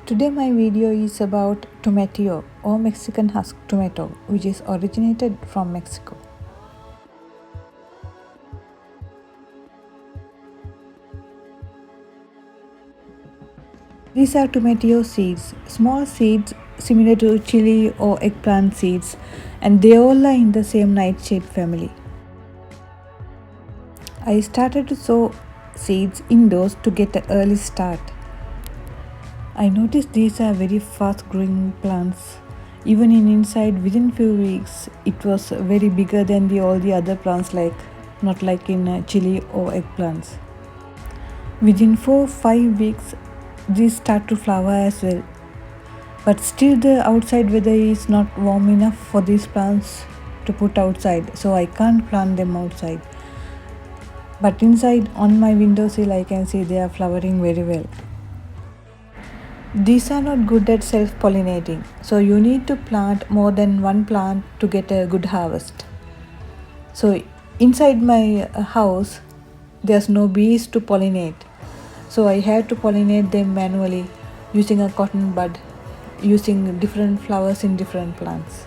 Today my video is about tomatillo or Mexican husk tomato, which is originated from Mexico. These are tomatillo seeds, small seeds similar to chili or eggplant seeds, and they all are in the same nightshade family. I started to sow seeds indoors to get an early start. I noticed these are very fast growing plants. Even in inside, within few weeks, it was very bigger than all the other plants, not like in chili or eggplants. Within 4-5 weeks, these start to flower as well. But still, the outside weather is not warm enough for these plants to put outside, so I can't plant them outside. But inside, on my windowsill, I can see they are flowering very well. These are not good at self-pollinating, so you need to plant more than one plant to get a good harvest. So inside my house, there's no bees to pollinate. So I have to pollinate them manually using a cotton bud, using different flowers in different plants.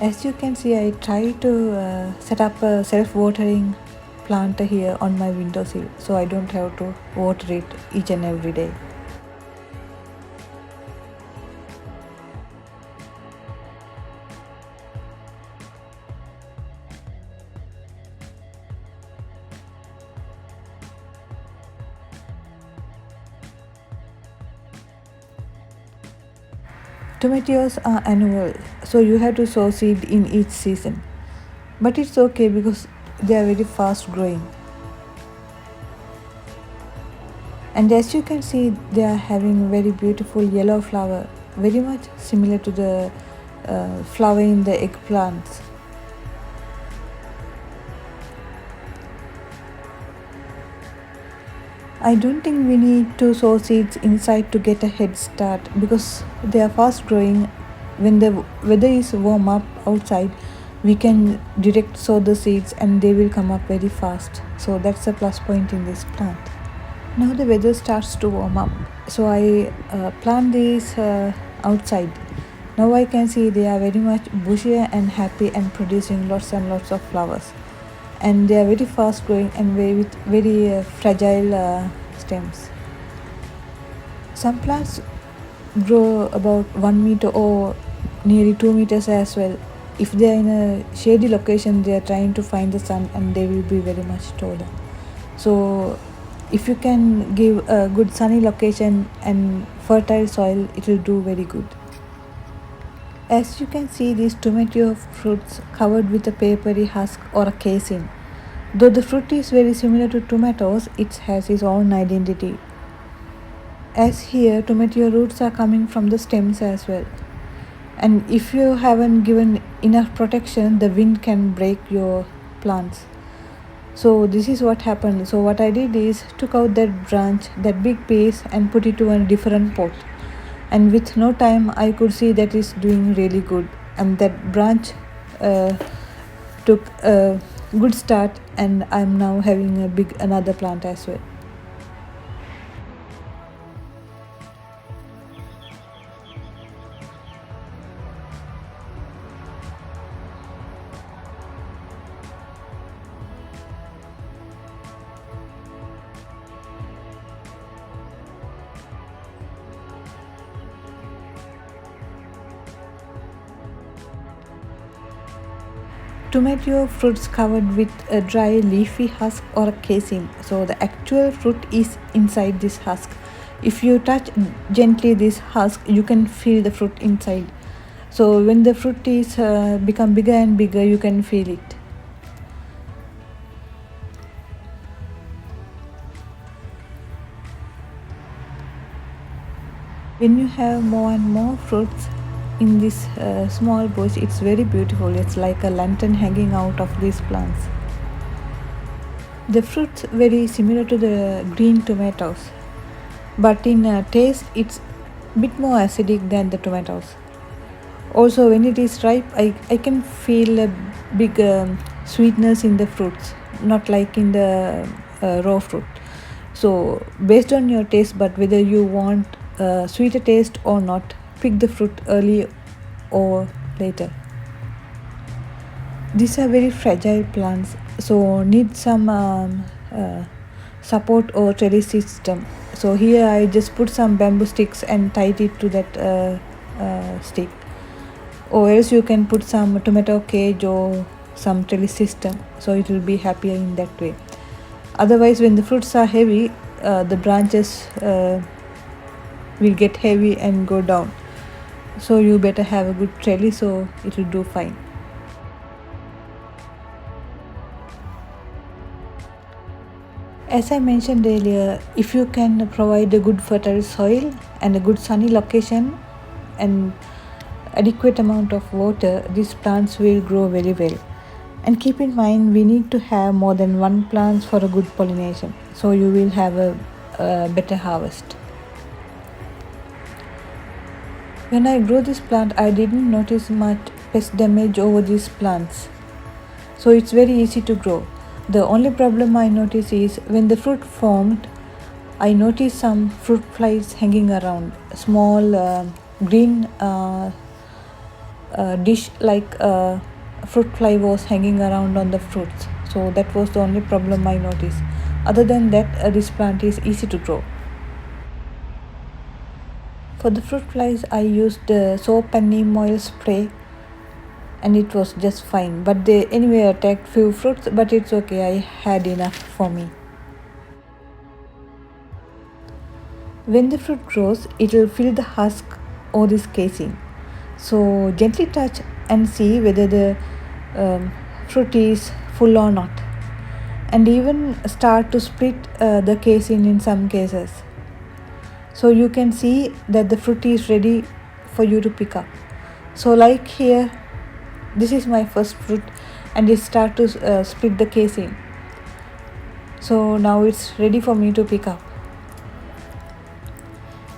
As you can see, I try to set up a self-watering planter here on my windowsill, so I don't have to water it each and every day. Tomatoes are annual, so you have to sow seed in each season. But it's okay because they are very fast growing. And as you can see, they are having very beautiful yellow flower, very much similar to the flower in the eggplants. I don't think we need to sow seeds inside to get a head start because they are fast growing. When the weather is warm up outside, we can direct sow the seeds and they will come up very fast. So that's a plus point in this plant. Now the weather starts to warm up, so I plant these outside. Now I can see they are very much bushy and happy and producing lots and lots of flowers. And they are very fast growing and with very fragile stems. Some plants grow about 1 meter or nearly 2 meters as well. If they are in a shady location, they are trying to find the sun and they will be very much taller. So if you can give a good sunny location and fertile soil, it will do very good. As you can see, these tomato fruits covered with a papery husk or a casing. Though the fruit is very similar to tomatoes, it has its own identity. As here, tomato roots are coming from the stems as well. And if you haven't given enough protection, the wind can break your plants. So this is what happened. So what I did is took out that branch, that big piece, and put it to a different pot. And with no time, I could see that it's doing really good. And that branch took a good start, and I'm now having another plant as well. Tomato fruits covered with a dry leafy husk or a casing. So the actual fruit is inside this husk. If you touch gently this husk, you can feel the fruit inside. So when the fruit is become bigger and bigger, you can feel it. When you have more and more fruits in this small bush, it's very beautiful. It's like a lantern hanging out of these plants. The fruits very similar to the green tomatoes, but in taste it's a bit more acidic than the tomatoes. Also, when it is ripe, I can feel a big sweetness in the fruits, not like in the raw fruit. So based on your taste, but whether you want sweeter taste or not. Pick the fruit early or later. These are very fragile plants, so need some support or trellis system. So here I just put some bamboo sticks and tied it to that stick. Or else you can put some tomato cage or some trellis system, so it will be happier in that way. Otherwise, when the fruits are heavy, the branches will get heavy and go down. So you better have a good trellis, so it will do fine. As I mentioned earlier, if you can provide a good fertile soil and a good sunny location and adequate amount of water, these plants will grow very well. And keep in mind, we need to have more than one plant for a good pollination, so you will have a better harvest. When I grew this plant, I didn't notice much pest damage over these plants, so it's very easy to grow. The only problem I notice is when the fruit formed, I noticed some fruit flies hanging around, small green dish like fruit fly was hanging around on the fruits. So that was the only problem I noticed. Other than that, this plant is easy to grow. For the fruit flies, I used soap and neem oil spray, and it was just fine. But they anyway attacked few fruits, but it's okay. I had enough for me. When the fruit grows, it will fill the husk or this casing. So gently touch and see whether the fruit is full or not, and even start to split the casing in some cases. So you can see that the fruit is ready for you to pick up. So like here, this is my first fruit and it start to split the casing. So now it's ready for me to pick up.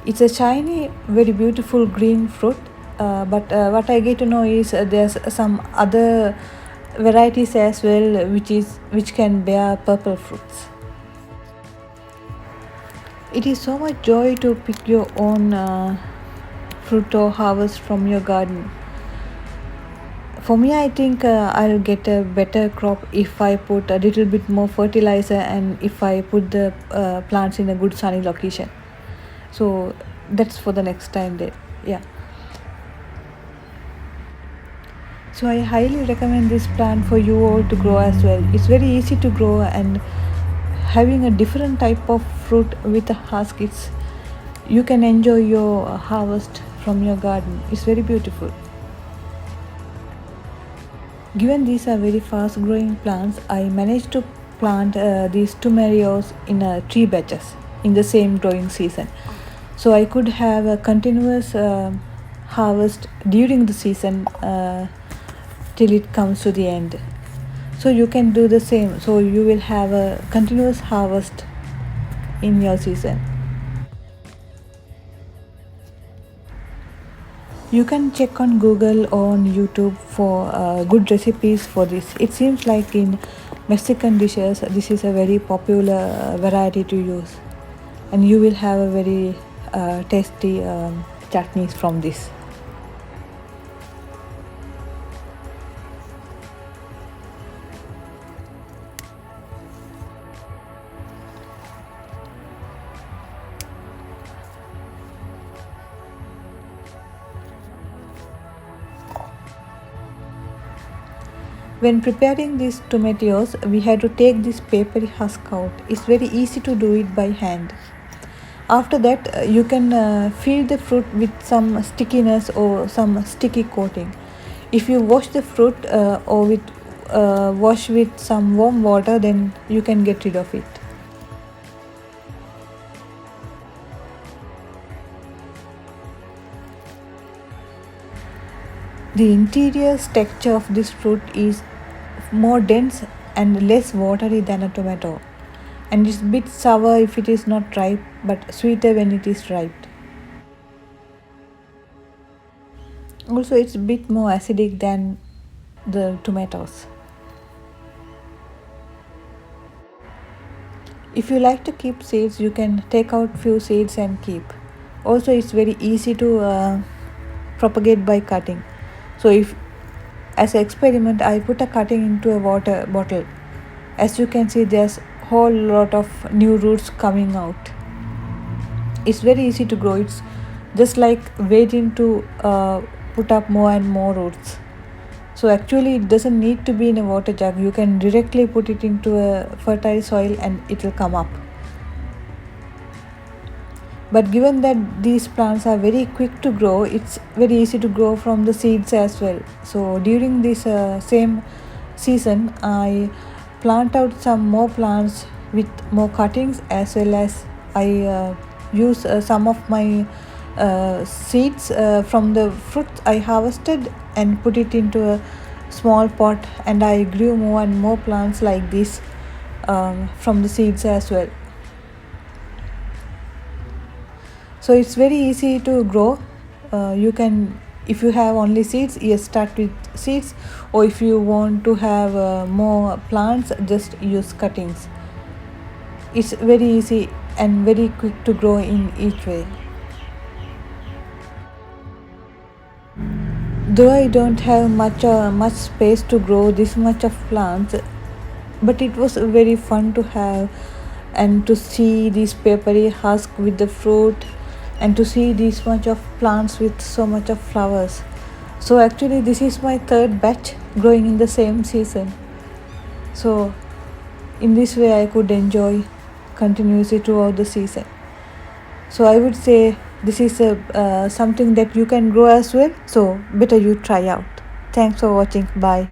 It's a shiny, very beautiful green fruit, but what I get to know is there's some other varieties as well which can bear purple fruits. It is so much joy to pick your own fruit or harvest from your garden. For me, I think I'll get a better crop if I put a little bit more fertilizer and if I put the plants in a good sunny location. So that's for the next time there. Yeah. So I highly recommend this plant for you all to grow as well. It's very easy to grow, and having a different type of fruit with a husk, you can enjoy your harvest from your garden. It's very beautiful. Given these are very fast growing plants, I managed to plant these tomatoes in tree batches in the same growing season. So I could have a continuous harvest during the season till it comes to the end. So you can do the same. So you will have a continuous harvest in your season. You can check on Google or on YouTube for good recipes for this. It seems like in Mexican dishes, this is a very popular variety to use, and you will have a very tasty chutneys from this. When preparing these tomatoes, we had to take this papery husk out. It's very easy to do it by hand. After that, you can fill the fruit with some stickiness or some sticky coating. If you wash the fruit or wash with some warm water, then you can get rid of it. The interior texture of this fruit is more dense and less watery than a tomato, and it's a bit sour if it is not ripe, but sweeter when it is ripe. Also, it's a bit more acidic than the tomatoes. If you like to keep seeds, you can take out few seeds and keep, Also it's very easy to propagate by cutting. So if as an experiment I put a cutting into a water bottle, as you can see there's whole lot of new roots coming out. It's very easy to grow. It's just like waiting to put up more and more roots. So actually it doesn't need to be in a water jug. You can directly put it into a fertile soil and it will come up. But given that these plants are very quick to grow, it's very easy to grow from the seeds as well. So during this same season I plant out some more plants with more cuttings, as well as I use some of my seeds from the fruits I harvested and put it into a small pot, and I grew more and more plants like this from the seeds as well. So it's very easy to grow. You can, if you have only seeds, yes, start with seeds, or if you want to have more plants, just use cuttings. It's very easy and very quick to grow in each way. Though I don't have much space to grow this much of plants, but it was very fun to have and to see this papery husk with the fruit, and to see this much of plants with so much of flowers. So actually this is my third batch growing in the same season. So in this way I could enjoy continuously throughout the season. So I would say this is something that you can grow as well. So better you try out. Thanks for watching. Bye.